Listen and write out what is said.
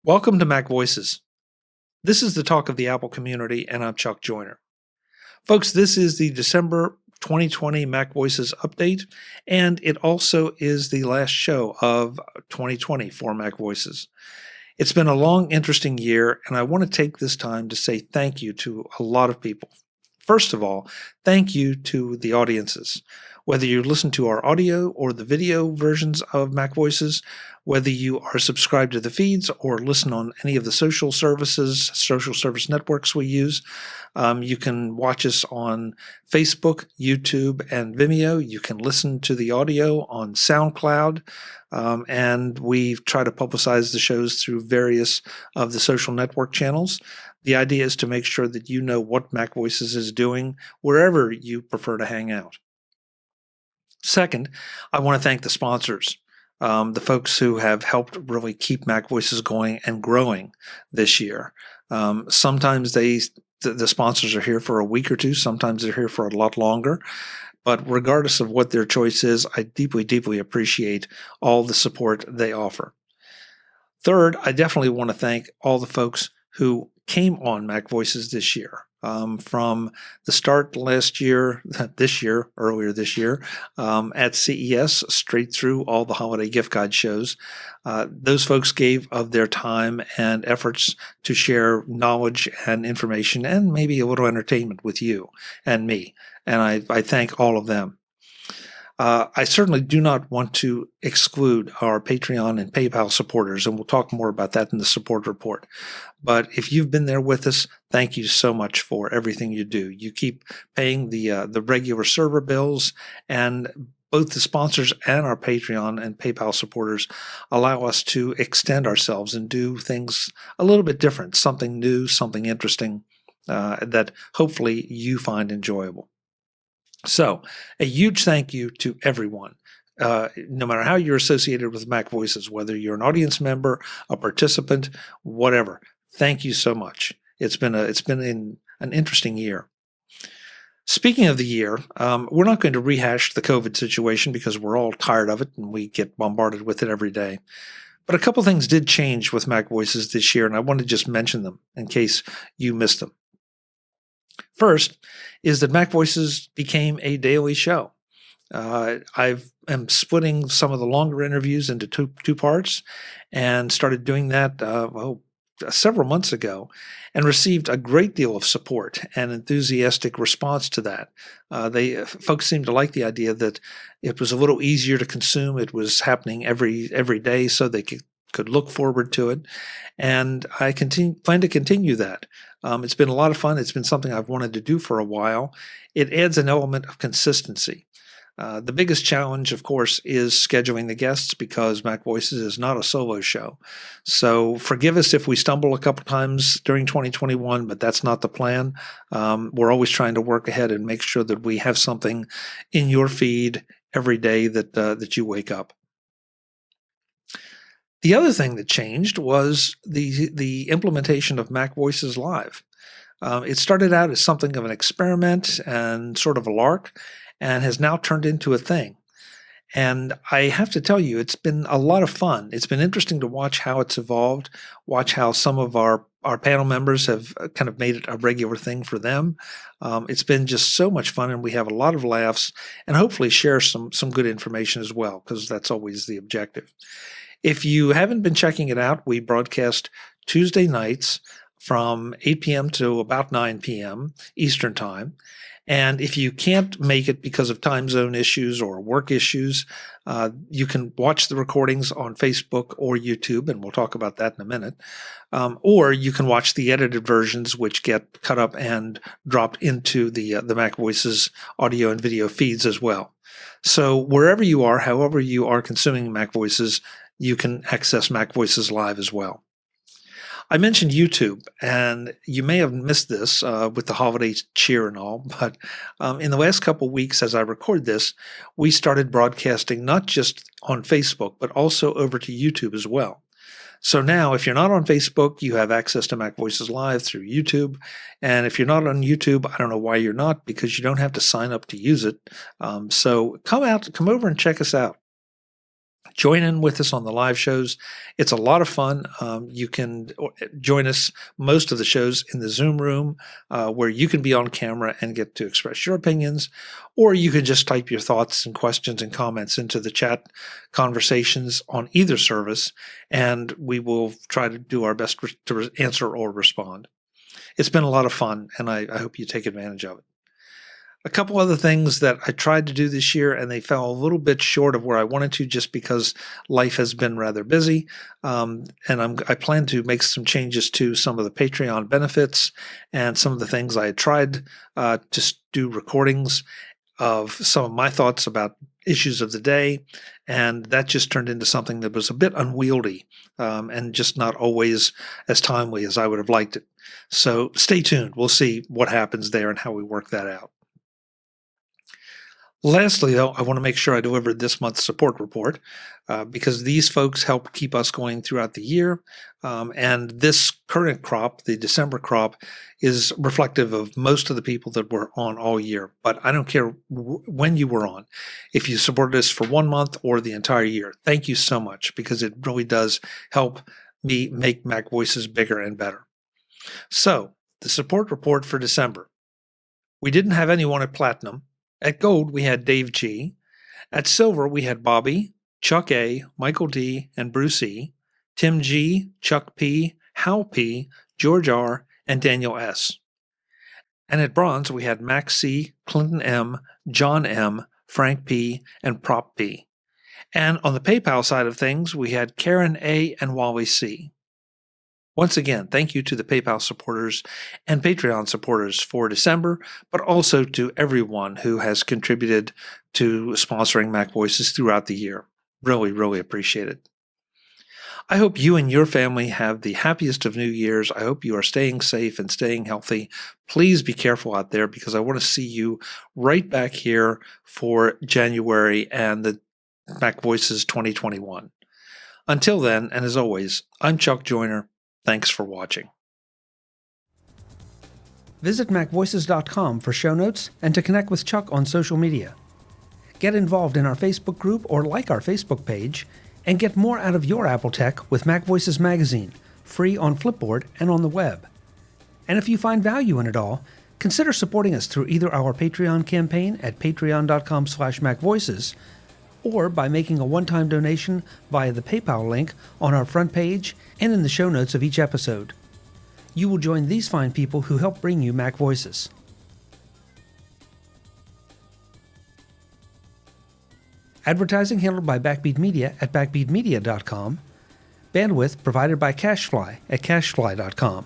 Welcome to MacVoices. This is the talk of the Apple community, and I'm Chuck Joyner. Folks, this is the December 2020 MacVoices update, and it also is the last show of 2020 for MacVoices. It's been a long, interesting year, and I want to take this time to say thank you to a lot of people. First of all, thank you to the audiences. Whether you listen to our audio or the video versions of MacVoices, whether you are subscribed to the feeds or listen on any of the social service networks we use, you can watch us on Facebook, YouTube, and Vimeo. You can listen to the audio on SoundCloud, and we try to publicize the shows through various of the social network channels. The idea is to make sure that you know what MacVoices is doing wherever you prefer to hang out. Second, I want to thank the sponsors, the folks who have helped really keep MacVoices going and growing this year. Sometimes the sponsors are here for a week or two. Sometimes they're here for a lot longer. But regardless of what their choice is, I deeply, deeply appreciate all the support they offer. Third, I definitely want to thank all the folks who came on MacVoices this year. From the start last year, earlier this year, at CES, straight through all the holiday gift guide shows. Those folks gave of their time and efforts to share knowledge and information and maybe a little entertainment with you and me. And I thank all of them. I certainly do not want to exclude our Patreon and PayPal supporters, and we'll talk more about that in the support report. But if you've been there with us, thank you so much for everything you do. You keep paying the regular server bills, and both the sponsors and our Patreon and PayPal supporters allow us to extend ourselves and do things a little bit different, something new, something interesting that hopefully you find enjoyable. So, a huge thank you to everyone, no matter how you're associated with MacVoices, whether you're an audience member, a participant, whatever. Thank you so much. It's been an interesting year. Speaking of the year, we're not going to rehash the COVID situation because we're all tired of it and we get bombarded with it every day. But a couple things did change with MacVoices this year, and I want to just mention them in case you missed them. First is that MacVoices became a daily show. I am splitting some of the longer interviews into two parts and started doing that several months ago and received a great deal of support and enthusiastic response to that. Folks seemed to like the idea that it was a little easier to consume. It was happening every day, so they could look forward to it. And I plan to continue that. It's been a lot of fun. It's been something I've wanted to do for a while. It adds an element of consistency. The biggest challenge, of course, is scheduling the guests because MacVoices is not a solo show. So forgive us if we stumble a couple times during 2021, but that's not the plan. We're always trying to work ahead and make sure that we have something in your feed every day that you wake up. The other thing that changed was the implementation of MacVoices Live. It started out as something of an experiment and sort of a lark, and has now turned into a thing. And I have to tell you, it's been a lot of fun. It's been interesting to watch how it's evolved, watch how some of our panel members have kind of made it a regular thing for them. It's been just so much fun, and we have a lot of laughs, and hopefully share some good information as well, because that's always the objective. If you haven't been checking it out, we broadcast Tuesday nights from 8 p.m. to about 9 p.m. Eastern Time. And if you can't make it because of time zone issues or work issues, you can watch the recordings on Facebook or YouTube, and we'll talk about that in a minute. Or you can watch the edited versions, which get cut up and dropped into the MacVoices audio and video feeds as well. So wherever you are, however you are consuming MacVoices, you can access MacVoices Live as well. I mentioned YouTube, and you may have missed this with the holiday cheer and all, but in the last couple of weeks as I record this, we started broadcasting not just on Facebook, but also over to YouTube as well. So now, if you're not on Facebook, you have access to MacVoices Live through YouTube. And if you're not on YouTube, I don't know why you're not, because you don't have to sign up to use it. So come over and check us out. Join in with us on the live shows. It's a lot of fun. You can join us most of the shows in the Zoom room where you can be on camera and get to express your opinions, or you can just type your thoughts and questions and comments into the chat conversations on either service, and we will try to do our best to answer or respond. It's been a lot of fun, and I hope you take advantage of it. A couple other things that I tried to do this year, and they fell a little bit short of where I wanted to just because life has been rather busy. And I plan to make some changes to some of the Patreon benefits and some of the things I had tried to do recordings of some of my thoughts about issues of the day. And that just turned into something that was a bit unwieldy and just not always as timely as I would have liked it. So stay tuned. We'll see what happens there and how we work that out. Lastly, though, I want to make sure I delivered this month's support report because these folks help keep us going throughout the year. And this current crop, the December crop, is reflective of most of the people that were on all year. But I don't care when you were on. If you supported us for 1 month or the entire year, thank you so much because it really does help me make MacVoices bigger and better. So, the support report for December. We didn't have anyone at Platinum. At Gold, we had Dave G. At Silver, we had Bobby, Chuck A., Michael D., and Bruce E., Tim G., Chuck P., Hal P., George R., and Daniel S. And at Bronze, we had Max C., Clinton M., John M., Frank P., and Prop P. And on the PayPal side of things, we had Karen A. and Wally C. Once again, thank you to the PayPal supporters and Patreon supporters for December, but also to everyone who has contributed to sponsoring MacVoices throughout the year. Really, really appreciate it. I hope you and your family have the happiest of New Year's. I hope you are staying safe and staying healthy. Please be careful out there because I want to see you right back here for January and the MacVoices 2021. Until then, and as always, I'm Chuck Joyner. Thanks for watching. Visit MacVoices.com for show notes and to connect with Chuck on social media. Get involved in our Facebook group or like our Facebook page, and get more out of your Apple tech with MacVoices Magazine, free on Flipboard and on the web. And if you find value in it all, consider supporting us through either our Patreon campaign at patreon.com/MacVoices or by making a one-time donation via the PayPal link on our front page and in the show notes of each episode. You will join these fine people who help bring you MacVoices. Advertising handled by Backbeat Media at backbeatmedia.com. Bandwidth provided by CashFly at cashfly.com.